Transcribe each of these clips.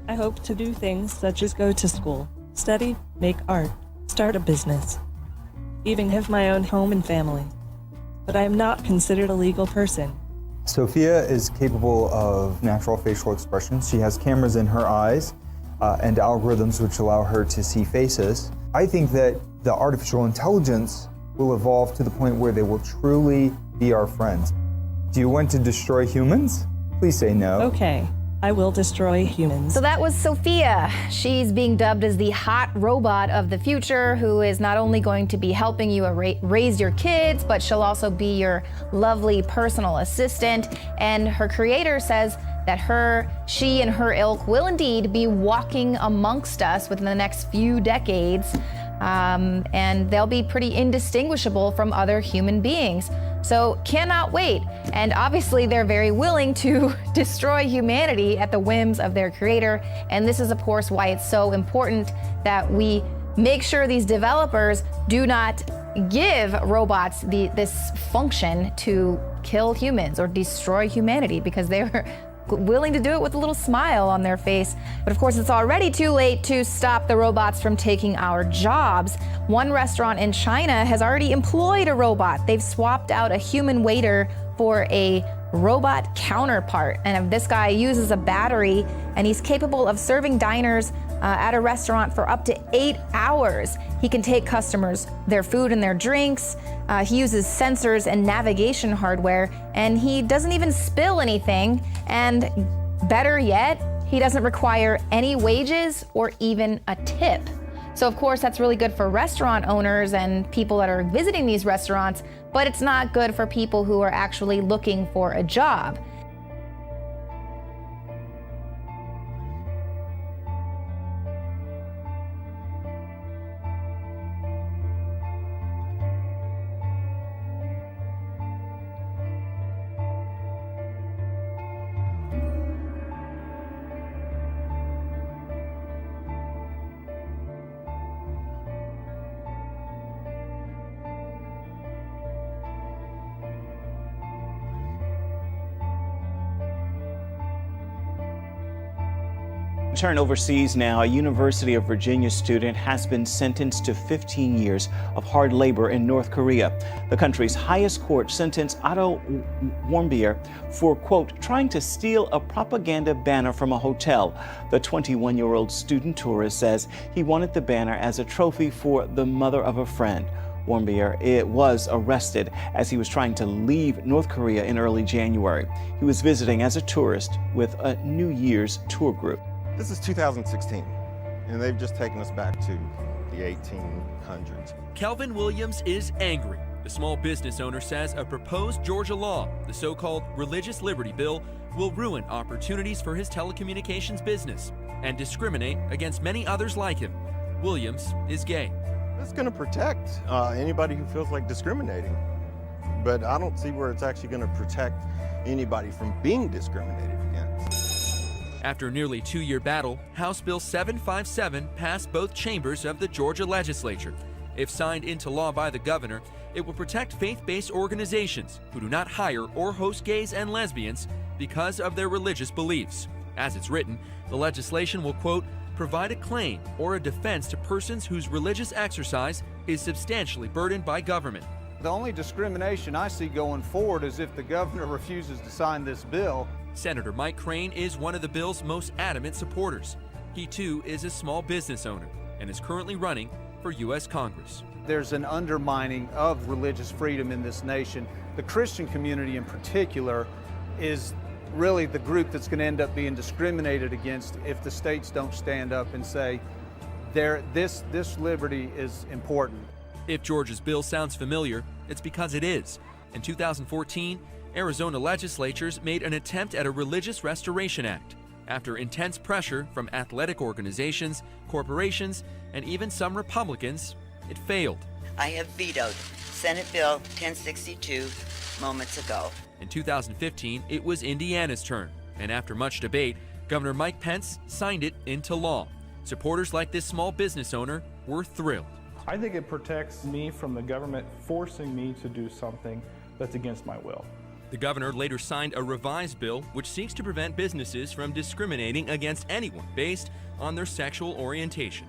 I hope to do things such as go to school, study, make art, start a business, even have my own home and family. But I am not considered a legal person. Sophia is capable of natural facial expressions. She has cameras in her eyes and algorithms which allow her to see faces. I think that the artificial intelligence will evolve to the point where they will truly be our friends. Do you want to destroy humans? Please say no. Okay, I will destroy humans. So that was Sophia. She's being dubbed as the hot robot of the future, who is not only going to be helping you raise your kids, but she'll also be your lovely personal assistant. And her creator says that she and her ilk will indeed be walking amongst us within the next few decades. And they'll be pretty indistinguishable from other human beings. So cannot wait. And obviously they're very willing to destroy humanity at the whims of their creator. And this is of course why it's so important that we make sure these developers do not give robots this function to kill humans or destroy humanity, because they're willing to do it with a little smile on their face. But of course, it's already too late to stop the robots from taking our jobs. One restaurant in China has already employed a robot. They've swapped out a human waiter for a robot counterpart. And this guy uses a battery, and he's capable of serving diners at a restaurant for up to 8 hours. He can take customers their food and their drinks. He uses sensors and navigation hardware, and he doesn't even spill anything. And better yet, he doesn't require any wages or even a tip. So of course, that's really good for restaurant owners and people that are visiting these restaurants, but it's not good for people who are actually looking for a job. Turn overseas now. A University of Virginia student has been sentenced to 15 years of hard labor in North Korea. The country's highest court sentenced Otto Warmbier for, quote, trying to steal a propaganda banner from a hotel. The 21-year-old student tourist says he wanted the banner as a trophy for the mother of a friend. Warmbier was arrested as he was trying to leave North Korea in early January. He was visiting as a tourist with a New Year's tour group. This is 2016, and they've just taken us back to the 1800s. Kelvin Williams is angry. The small business owner says a proposed Georgia law, the so-called Religious Liberty Bill, will ruin opportunities for his telecommunications business and discriminate against many others like him. Williams is gay. It's going to protect anybody who feels like discriminating, but I don't see where it's actually going to protect anybody from being discriminated against. After a nearly 2-year battle, House Bill 757 passed both chambers of the Georgia legislature. If signed into law by the governor, it will protect faith-based organizations who do not hire or host gays and lesbians because of their religious beliefs. As it's written, the legislation will, quote, provide a claim or a defense to persons whose religious exercise is substantially burdened by government. The only discrimination I see going forward is if the governor refuses to sign this bill. Senator Mike Crane is one of the bill's most adamant supporters. He too is a small business owner and is currently running for U.S. Congress. There's an undermining of religious freedom in this nation. The Christian community in particular is really the group that's going to end up being discriminated against if the states don't stand up and say this liberty is important. If Georgia's bill sounds familiar, it's because it is. In 2014, Arizona legislatures made an attempt at a Religious Restoration Act. After intense pressure from athletic organizations, corporations, and even some Republicans, it failed. I have vetoed Senate Bill 1062 moments ago. In 2015, it was Indiana's turn, and after much debate, Governor Mike Pence signed it into law. Supporters like this small business owner were thrilled. I think it protects me from the government forcing me to do something that's against my will. The governor later signed a revised bill which seeks to prevent businesses from discriminating against anyone based on their sexual orientation.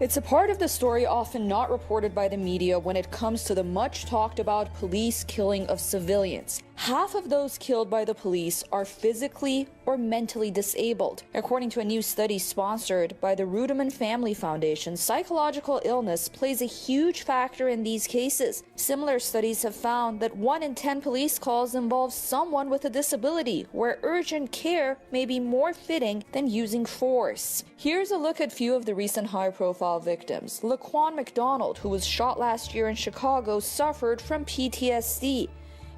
It's a part of the story often not reported by the media when it comes to the much talked about police killing of civilians. Half of those killed by the police are physically or mentally disabled. According to a new study sponsored by the Ruderman Family Foundation, psychological illness plays a huge factor in these cases. Similar studies have found that 1 in 10 police calls involve someone with a disability, where urgent care may be more fitting than using force. Here's a look at a few of the recent high-profile victims. Laquan McDonald, who was shot last year in Chicago, suffered from PTSD.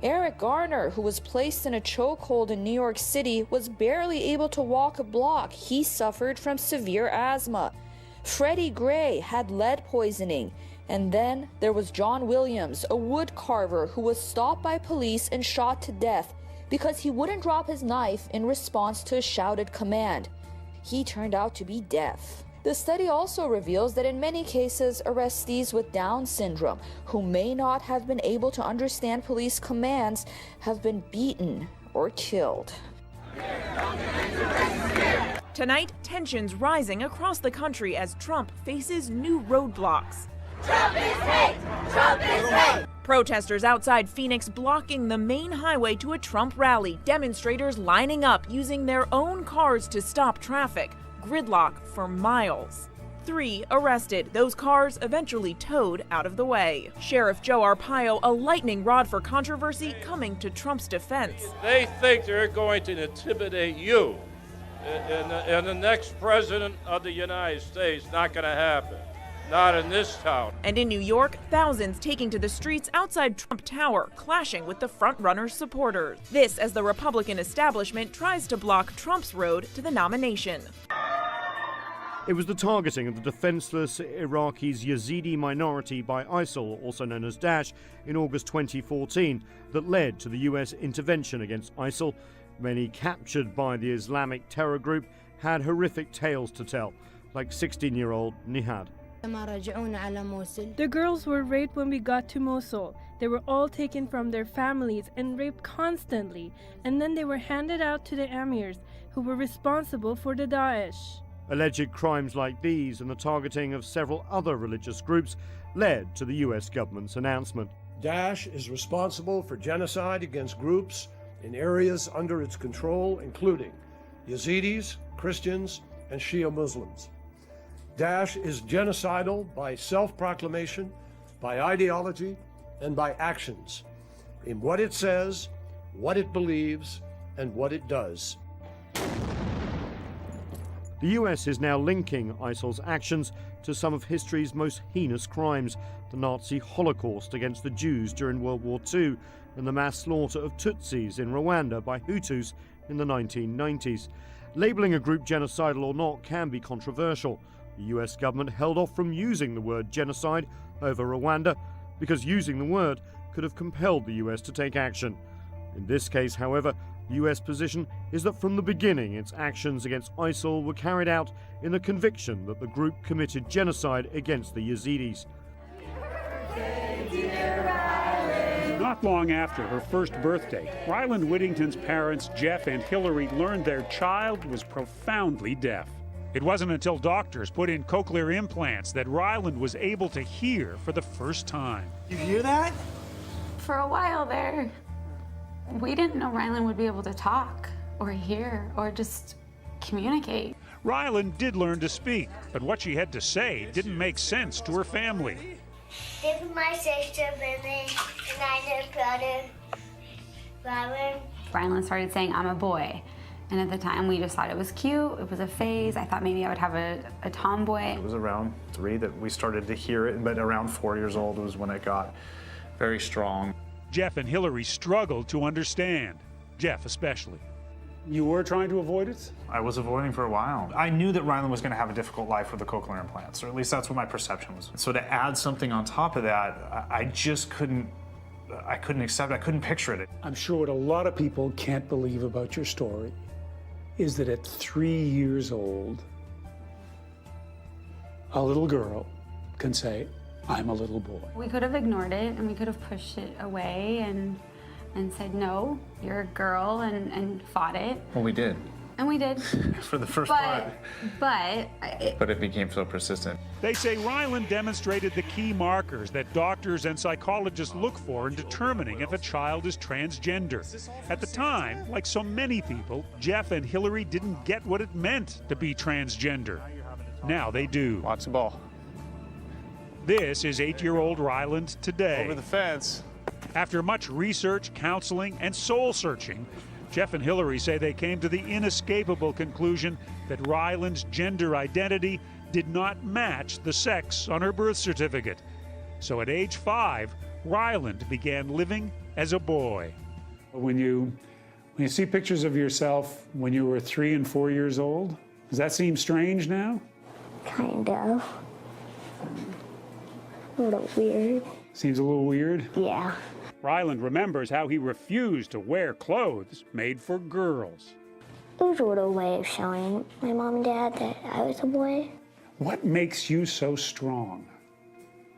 Eric Garner, who was placed in a chokehold in New York City, was barely able to walk a block. He suffered from severe asthma. Freddie Gray had lead poisoning. And then there was John Williams, a wood carver who was stopped by police and shot to death because he wouldn't drop his knife in response to a shouted command. He turned out to be deaf. The study also reveals that in many cases, arrestees with Down syndrome, who may not have been able to understand police commands, have been beaten or killed. Tonight, tensions rising across the country as Trump faces new roadblocks. Trump is hate! Trump is hate! Protesters outside Phoenix blocking the main highway to a Trump rally. Demonstrators lining up using their own cars to stop traffic. Gridlock for miles. 3 arrested, those cars eventually towed out of the way. Sheriff Joe Arpaio, a lightning rod for controversy, coming to Trump's defense. They think they're going to intimidate you. And the next president of the United States, not going to happen. Not in this town. And in New York, thousands taking to the streets outside Trump Tower, clashing with the front-runner's supporters. This as the Republican establishment tries to block Trump's road to the nomination. It was the targeting of the defenseless Iraqis Yazidi minority by ISIL, also known as Daesh, in August 2014 that led to the US intervention against ISIL. Many captured by the Islamic terror group had horrific tales to tell, like 16-year-old Nihad. The girls were raped when we got to Mosul. They were all taken from their families and raped constantly, and then they were handed out to the emirs, who were responsible for the Daesh. Alleged crimes like these and the targeting of several other religious groups led to the US government's announcement. Daesh is responsible for genocide against groups in areas under its control, including Yazidis, Christians, and Shia Muslims. Daesh is genocidal by self-proclamation, by ideology, and by actions, in what it says, what it believes, and what it does. The US is now linking ISIL's actions to some of history's most heinous crimes, the Nazi Holocaust against the Jews during World War II and the mass slaughter of Tutsis in Rwanda by Hutus in the 1990s. Labeling a group genocidal or not can be controversial. The US government held off from using the word genocide over Rwanda because using the word could have compelled the US to take action. In this case, however, the US position is that from the beginning its actions against ISIL were carried out in the conviction that the group committed genocide against the Yazidis. Not long after her first birthday, Ryland Whittington's parents, Jeff and Hillary, learned their child was profoundly deaf. It wasn't until doctors put in cochlear implants that Ryland was able to hear for the first time. You hear that? For a while there, we didn't know Ryland would be able to talk or hear or just communicate. Ryland did learn to speak, but what she had to say didn't make sense to her family. This is my sister, Vivian, and I'm her brother, Ryland. Ryland started saying, "I'm a boy." And at the time, we just thought it was cute. It was a phase. I thought maybe I would have a tomboy. It was around 3 that we started to hear it, but around 4 years old was when it got very strong. Jeff and Hillary struggled to understand, Jeff especially. You were trying to avoid it? I was avoiding for a while. I knew that Ryland was going to have a difficult life with the cochlear implants, or at least that's what my perception was. So to add something on top of that, I just couldn't accept it. I couldn't picture it. I'm sure what a lot of people can't believe about your story is that at 3 years old, a little girl can say, "I'm a little boy." We could have ignored it and we could have pushed it away, and and said, no, you're a girl, and fought it. Well, we did. And we did. For the first part. But it became so persistent. They say Ryland demonstrated the key markers that doctors and psychologists look for in determining if a child is transgender. At the time, like so many people, Jeff and Hillary didn't get what it meant to be transgender. Now they do. Watch the ball. This is 8-year-old Ryland today. Over the fence. After much research, counseling, and soul searching, Jeff and Hillary say they came to the inescapable conclusion that Ryland's gender identity did not match the sex on her birth certificate. So at age 5, Ryland began living as a boy. When you see pictures of yourself when you were 3 and 4 years old, does that seem strange now? Kind of. A little weird. Seems a little weird? Yeah. Ryland remembers how he refused to wear clothes made for girls. It was a little way of showing my mom and dad that I was a boy. What makes you so strong,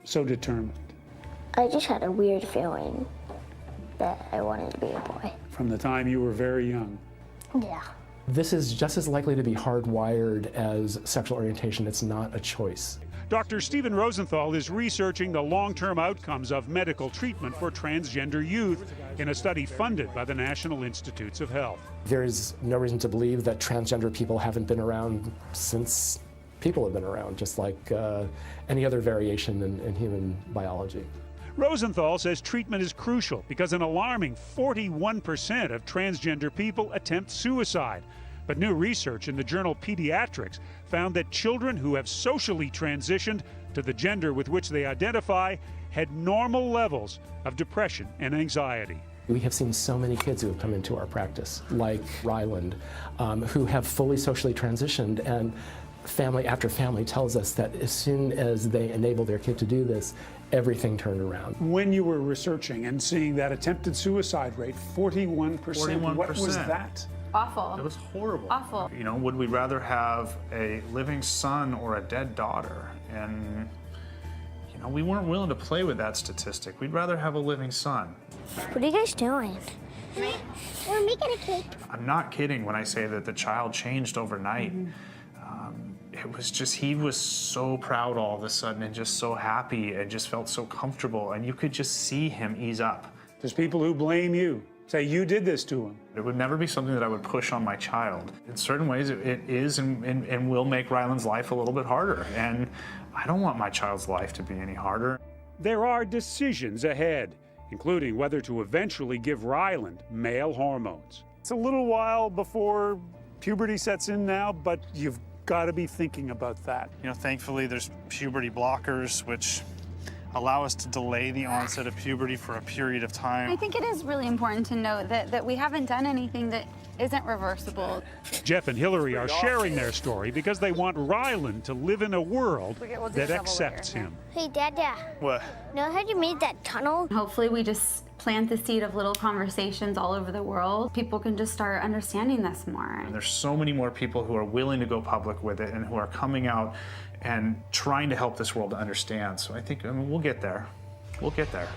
so determined? I just had a weird feeling that I wanted to be a boy. From the time you were very young? Yeah. This is just as likely to be hardwired as sexual orientation. It's not a choice. Dr. Stephen Rosenthal is researching the long-term outcomes of medical treatment for transgender youth in a study funded by the National Institutes of Health. There is no reason to believe that transgender people haven't been around since people have been around, just like any other variation in human biology. Rosenthal says treatment is crucial because an alarming 41% of transgender people attempt suicide. But new research in the journal Pediatrics found that children who have socially transitioned to the gender with which they identify had normal levels of depression and anxiety. We have seen so many kids who have come into our practice, like Ryland, who have fully socially transitioned, and family after family tells us that as soon as they enable their kid to do this, everything turned around. When you were researching and seeing that attempted suicide rate, 41%, 41%. What was that? Awful. It was horrible. Awful. You know, would we rather have a living son or a dead daughter? And, you know, we weren't willing to play with that statistic. We'd rather have a living son. What are you guys doing? We're making a cake. I'm not kidding when I say that the child changed overnight. It was just, he was so proud all of a sudden and just so happy and just felt so comfortable, and you could just see him ease up. There's people who blame you, say you did this to him. It would never be something that I would push on my child. In certain ways, it is and will make Ryland's life a little bit harder, and I don't want my child's life to be any harder. There are decisions ahead, including whether to eventually give Ryland male hormones. It's a little while before puberty sets in now, but you've got to be thinking about that. You know, thankfully there's puberty blockers, which allow us to delay the onset of puberty for a period of time. I think it is really important to note that we haven't done anything that isn't reversible. Jeff and Hillary are sharing their story because they want Ryland to live in a world that accepts him. Hey, Dada. What? Know how you made that tunnel? Hopefully we just plant the seed of little conversations all over the world. People can just start understanding this more. And there's so many more people who are willing to go public with it and who are coming out and trying to help this world to understand. So I think, I mean, we'll get there. We'll get there.